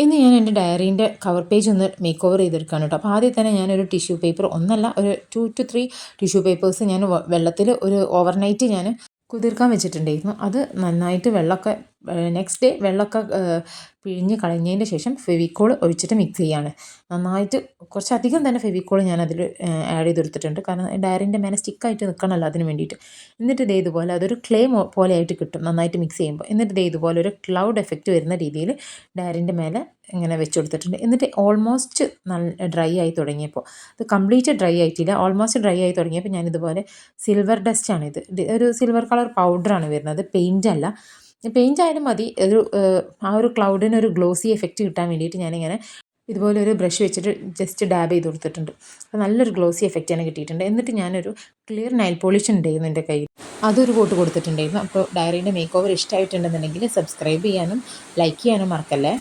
ഇന്ന് ഞാൻ എൻ്റെ ഡയറീൻ്റെ കവർ പേജ് ഒന്ന് മേക്ക് ഓവർ ചെയ്തെടുക്കുകയാണ് കേട്ടോ. അപ്പോൾ ആദ്യം തന്നെ ഞാനൊരു ടിഷ്യൂ പേപ്പർ ഒന്നല്ല ഒരു 2 to 3 ടിഷ്യൂ പേപ്പേഴ്സ് ഞാൻ വെള്ളത്തിൽ ഒരു ഓവർനൈറ്റ് ഞാൻ കുതിർക്കാൻ വെച്ചിട്ടുണ്ടായിരുന്നു. അത് നന്നായിട്ട് വെള്ളമൊക്കെ നെക്സ്റ്റ് ഡേ വെള്ളമൊക്കെ പിഴിഞ്ഞ് കളഞ്ഞതിൻ്റെ ശേഷം ഫെവിക്കോൾ ഒഴിച്ചിട്ട് മിക്സ് ചെയ്യാണ്. നന്നായിട്ട് കുറച്ചധികം തന്നെ ഫെവിക്കോൾ ഞാൻ അതിൽ ആഡ് ചെയ്ത് കൊടുത്തിട്ടുണ്ട്. കാരണം ഡയറിൻ്റെ മേലെ സ്റ്റിക്കായിട്ട് നിൽക്കണമല്ലോ അതിന് വേണ്ടിയിട്ട്. എന്നിട്ട് ഇതേ ഇതുപോലെ അതൊരു ക്ലേ പോലെ ആയിട്ട് കിട്ടും നന്നായിട്ട് മിക്സ് ചെയ്യുമ്പോൾ. എന്നിട്ട് ഇതേ ഇതുപോലെ ഒരു ക്ലൗഡ് എഫക്റ്റ് വരുന്ന രീതിയിൽ ഡയറിൻ്റെ മേലെ ഇങ്ങനെ വെച്ച് കൊടുത്തിട്ടുണ്ട്. എന്നിട്ട് ഓൾമോസ്റ്റ് നല്ല ഡ്രൈ ആയി തുടങ്ങിയപ്പോൾ, ഇത് കംപ്ലീറ്റ് ഡ്രൈ ആയിട്ടില്ല, ഓൾമോസ്റ്റ് ഡ്രൈ ആയി തുടങ്ങിയപ്പോൾ ഞാനിതുപോലെ സിൽവർ ഡസ്റ്റാണ് ഒരു സിൽവർ കളർ പൗഡറാണ് വരുന്നത്, പെയിൻ്റ് അല്ല. പെയിൻ്റ് ആയാലും മതി. ആ ഒരു ക്ലൗഡിന് ഒരു ഗ്ലോസി എഫക്റ്റ് കിട്ടാൻ വേണ്ടിയിട്ട് ഞാനിങ്ങനെ ഇതുപോലെ ഒരു ബ്രഷ് വെച്ചിട്ട് ജസ്റ്റ് ഡാബ് ചെയ്ത് കൊടുത്തിട്ടുണ്ട്. അപ്പോൾ നല്ലൊരു ഗ്ലോസി എഫക്റ്റ് തന്നെ കിട്ടിയിട്ടുണ്ട്. എന്നിട്ട് ഞാനൊരു ക്ലിയർ നൈൽ പോളിഷ് ഉണ്ടായിരുന്നു എൻ്റെ കയ്യിൽ, അതൊരു കോട്ട് കൊടുത്തിട്ടുണ്ടായിരുന്നു. അപ്പോൾ ഡയറീൻ്റെ മേക്ക് ഓവർ ഇഷ്ടമായിട്ടുണ്ടെന്നുണ്ടെങ്കിൽ സബ്സ്ക്രൈബ് ചെയ്യാനും ലൈക്ക് ചെയ്യാനും മറക്കല്ലേ.